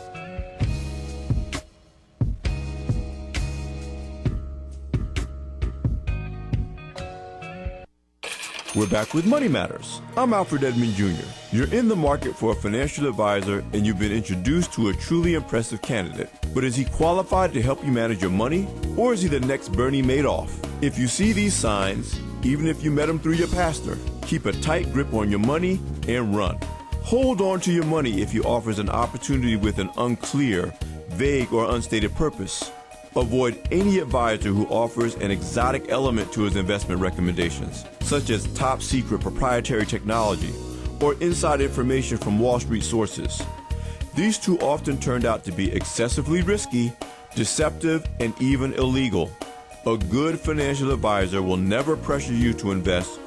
We're back with Money Matters. I'm Alfred Edmond Jr. You're in the market for a financial advisor, and you've been introduced to a truly impressive candidate. But is he qualified to help you manage your money, or is he the next Bernie Madoff? If you see these signs, even if you met him through your pastor, keep a tight grip on your money and run. Hold on to your money if he offers an opportunity with an unclear, vague, or unstated purpose. Avoid any advisor who offers an exotic element to his investment recommendations, such as top-secret proprietary technology or inside information from Wall Street sources. These two often turned out to be excessively risky, deceptive, and even illegal. A good financial advisor will never pressure you to invest,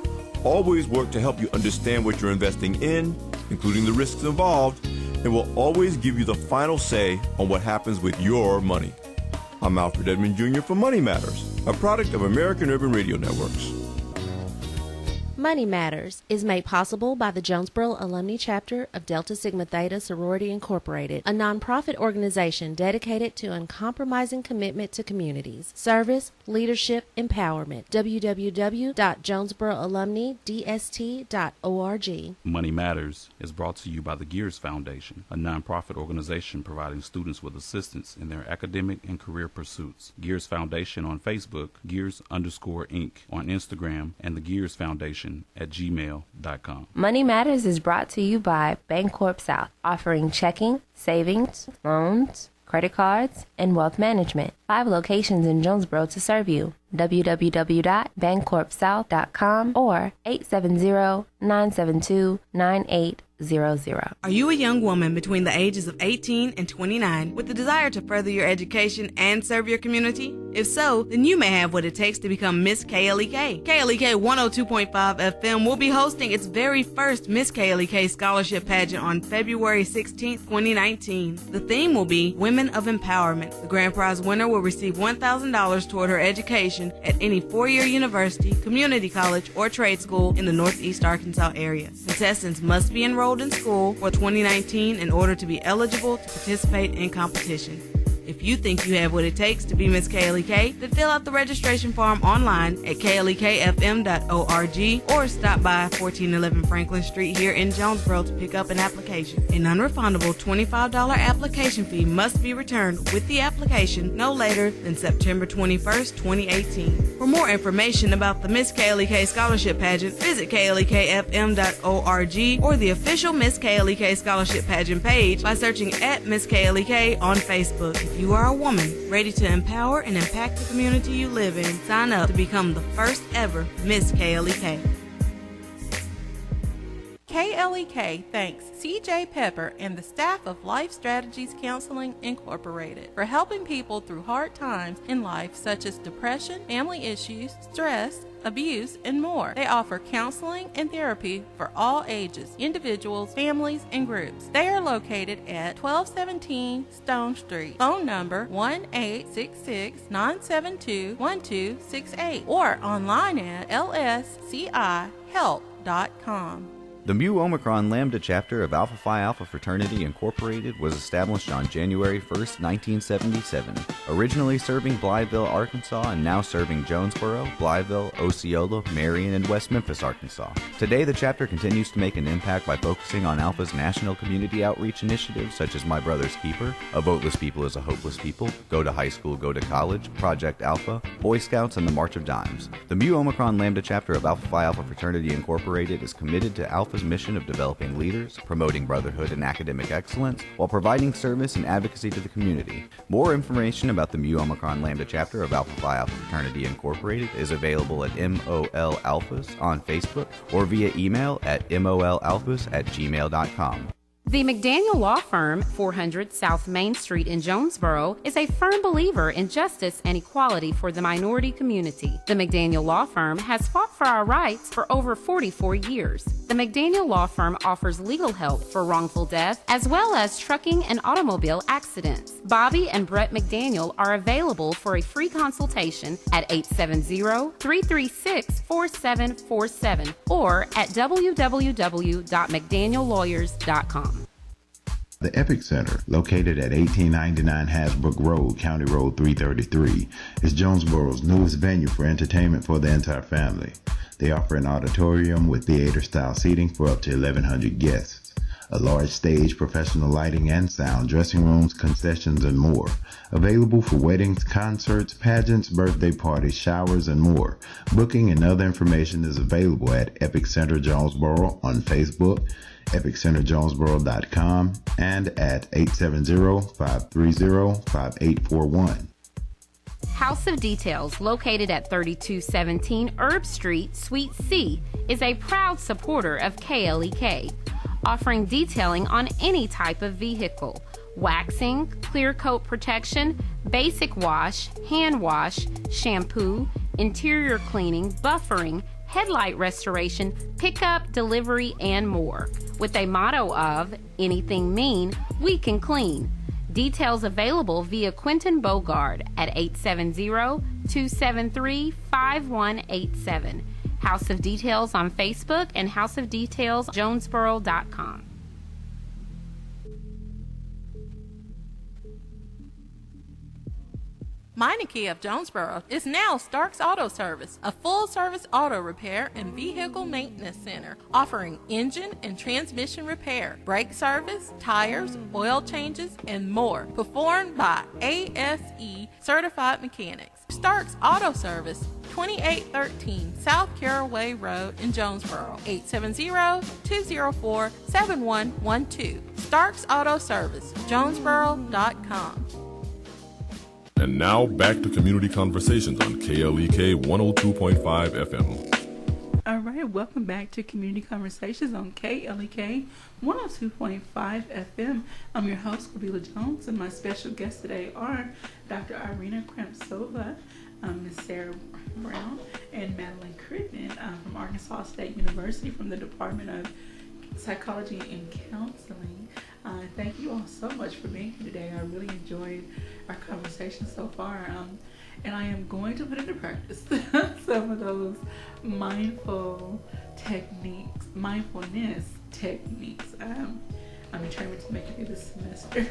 always work to help you understand what you're investing in, including the risks involved, and will always give you the final say on what happens with your money. I'm Alfred Edmond Jr. for Money Matters, a product of American Urban Radio Networks. Money Matters is made possible by the Jonesboro Alumni Chapter of Delta Sigma Theta Sorority Incorporated, a nonprofit organization dedicated to uncompromising commitment to communities, service, leadership, empowerment. www.jonesboroalumnidst.org. Money Matters is brought to you by the Gears Foundation, a nonprofit organization providing students with assistance in their academic and career pursuits. Gears Foundation on Facebook, Gears_Inc. on Instagram, and the Gears Foundation at gmail.com. Money Matters is brought to you by Bancorp South, offering checking, savings, loans, credit cards, and wealth management. 5 locations in Jonesboro to serve you. www.bancorpsouth.com or 870-972-9800. Are you a young woman between the ages of 18 and 29 with the desire to further your education and serve your community? If so, then you may have what it takes to become Miss KLEK. KLEK 102.5 FM will be hosting its very first Miss KLEK Scholarship Pageant on February 16, 2019. The theme will be Women of Empowerment. The grand prize winner will receive $1,000 toward her education at any 4-year university, community college, or trade school in the Northeast Arkansas area. Contestants must be enrolled in school for 2019 in order to be eligible to participate in competition. If you think you have what it takes to be Miss KLEK, then fill out the registration form online at klekfm.org or stop by 1411 Franklin Street here in Jonesboro to pick up an application. An unrefundable $25 application fee must be returned with the application no later than September 21st, 2018. For more information about the Miss KLEK Scholarship Pageant, visit klekfm.org or the official Miss KLEK Scholarship Pageant page by searching at Miss KLEK on Facebook. If you are a woman ready to empower and impact the community you live in, sign up to become the first ever Miss KLEK. KLEK thanks CJ Pepper and the staff of Life Strategies Counseling Incorporated for helping people through hard times in life such as depression, family issues, stress, abuse, and more. They offer counseling and therapy for all ages, individuals, families, and groups. They are located at 1217 Stone Street. Phone number 1-866-972-1268 or online at lscihelp.com. The Mu Omicron Lambda chapter of Alpha Phi Alpha Fraternity Incorporated was established on January 1st, 1977, originally serving Blytheville, Arkansas, and now serving Jonesboro, Blytheville, Osceola, Marion, and West Memphis, Arkansas. Today, the chapter continues to make an impact by focusing on Alpha's national community outreach initiatives such as My Brother's Keeper, A Voteless People is a Hopeless People, Go to High School, Go to College, Project Alpha, Boy Scouts, and the March of Dimes. The Mu Omicron Lambda chapter of Alpha Phi Alpha Fraternity Incorporated is committed to Alpha's mission of developing leaders, promoting brotherhood and academic excellence, while providing service and advocacy to the community. More information about the Mu Omicron Lambda chapter of Alpha Phi Alpha Fraternity Incorporated is available at MOL Alphas on Facebook or via email at molalphas@gmail.com. The McDaniel Law Firm, 400 South Main Street in Jonesboro, is a firm believer in justice and equality for the minority community. The McDaniel Law Firm has fought for our rights for over 44 years. The McDaniel Law Firm offers legal help for wrongful death as well as trucking and automobile accidents. Bobby and Brett McDaniel are available for a free consultation at 870-336-4747 or at www.mcdaniellawyers.com. The Epic Center, located at 1899 Hasbrook Road, County Road 333, is Jonesboro's newest venue for entertainment for the entire family. They offer an auditorium with theater-style seating for up to 1,100 guests, a large stage, professional lighting and sound, dressing rooms, concessions, and more. Available for weddings, concerts, pageants, birthday parties, showers, and more. Booking and other information is available at Epic Center Jonesboro on Facebook, epiccenterjonesboro.com, and at 870-530-5841. House of Details, located at 3217 Herb Street, Suite C, is a proud supporter of KLEK, offering detailing on any type of vehicle, waxing, clear coat protection, basic wash, hand wash, shampoo, interior cleaning, buffering, headlight restoration, pickup, delivery, and more. With a motto of, anything mean, we can clean. Details available via Quentin Bogard at 870-273-5187. House of Details on Facebook and houseofdetailsjonesboro.com. Meineke of Jonesboro is now Stark's Auto Service, a full-service auto repair and vehicle maintenance center, offering engine and transmission repair, brake service, tires, oil changes, and more, performed by ASE certified mechanics. Stark's Auto Service, 2813 South Caraway Road in Jonesboro, 870-204-7112. Stark's Auto Service, jonesboro.com. And now back to Community Conversations on KLEK 102.5 FM. All right, welcome back to Community Conversations on KLEK 102.5 FM. I'm your host, Kabila Jones, and my special guests today are Dr. Irina Khramtsova, Ms. Sarah Brown, and Madeline Crittenden from Arkansas State University from the Department of Psychology and Counseling. Thank you all so much for being here today. I really enjoyed our conversation so far. And I am going to put into practice some of those mindfulness techniques. I'm determined to make it through this semester.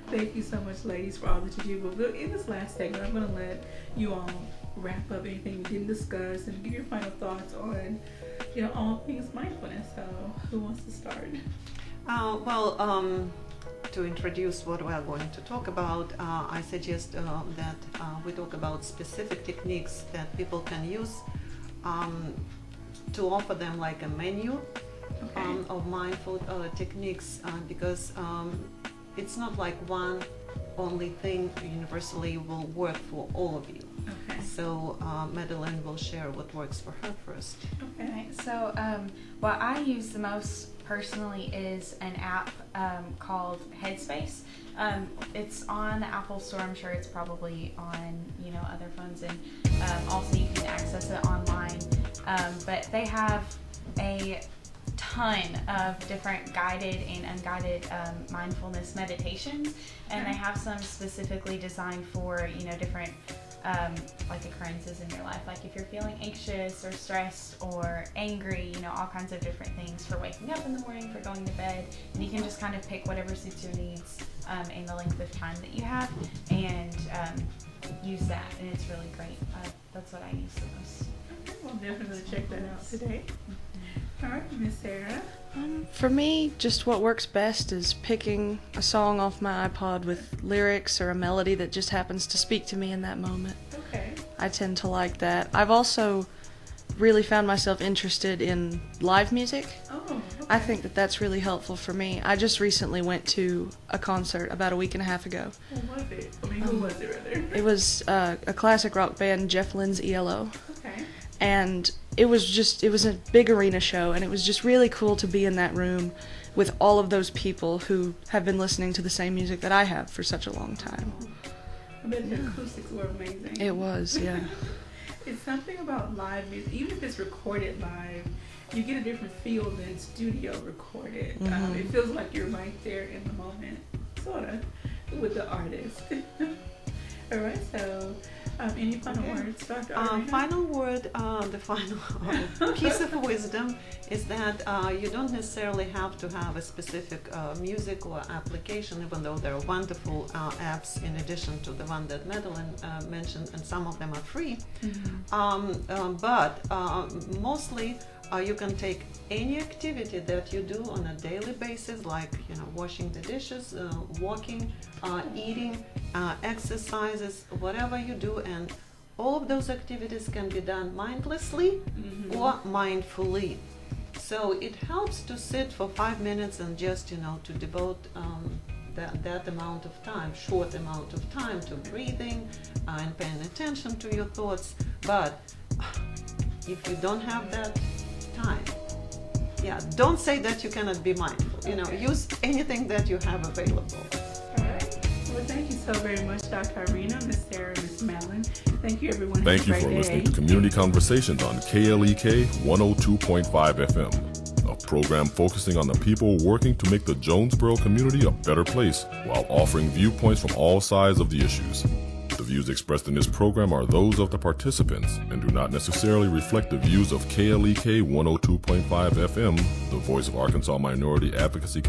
Thank you so much, ladies, for all that you do. But in this last segment, I'm going to let you all wrap up anything we didn't discuss and give your final thoughts on, all things mindfulness. So, who wants to start? To introduce what we are going to talk about, I suggest that we talk about specific techniques that people can use to offer them like a menu of mindful techniques, because it's not like one only thing universally will work for all of you. Okay. So Madeline will share what works for her first. Okay. So what I use the most personally is an app called Headspace. It's on the Apple Store. I'm sure it's probably on other phones, and also you can access it online. But they have a ton of different guided and unguided mindfulness meditations, and they have some specifically designed for different like occurrences in your life, like if you're feeling anxious or stressed or angry, all kinds of different things, for waking up in the morning, for going to bed, and you can just kind of pick whatever suits your needs and the length of time that you have, and use that, and it's really great. That's what I use the most. Okay, we'll definitely check that out today. All right, Miss Sarah. For me, just what works best is picking a song off my iPod with lyrics or a melody that just happens to speak to me in that moment. Okay. I tend to like that. I've also really found myself interested in live music. Oh, okay. I think that that's really helpful for me. I just recently went to a concert about a week and a half ago. What was it? Who was it, rather? It was a classic rock band, Jeff Lynne's ELO. Okay. And it was a big arena show, and it was just really cool to be in that room with all of those people who have been listening to the same music that I have for such a long time. I bet the acoustics were amazing. It was, yeah. It's something about live music, even if it's recorded live, you get a different feel than studio recorded. Mm-hmm. It feels like you're right there in the moment, sort of, with the artist. All right, so any final words, Dr. Irina? Final word, the final piece of wisdom is that you don't necessarily have to have a specific music or application, even though there are wonderful apps in addition to the one that Madeline mentioned, and some of them are free. Mm-hmm. But mostly you can take any activity that you do on a daily basis, like washing the dishes, walking, eating, exercises, whatever you do, and all of those activities can be done mindlessly or mindfully. So it helps to sit for 5 minutes and just to devote that amount of time, short amount of time, to breathing and paying attention to your thoughts. But if you don't have that time, don't say that you cannot be mindful. Use anything that you have available. All right. Well, thank you so very much, Dr. Irina, Miss Sarah, Miss Madeline. Thank you, everyone. Thank you for listening to Community Conversations on KLEK 102.5 FM, a program focusing on the people working to make the Jonesboro community a better place while offering viewpoints from all sides of the issues. The views expressed in this program are those of the participants and do not necessarily reflect the views of KLEK 102.5 FM, the voice of Arkansas Minority Advocacy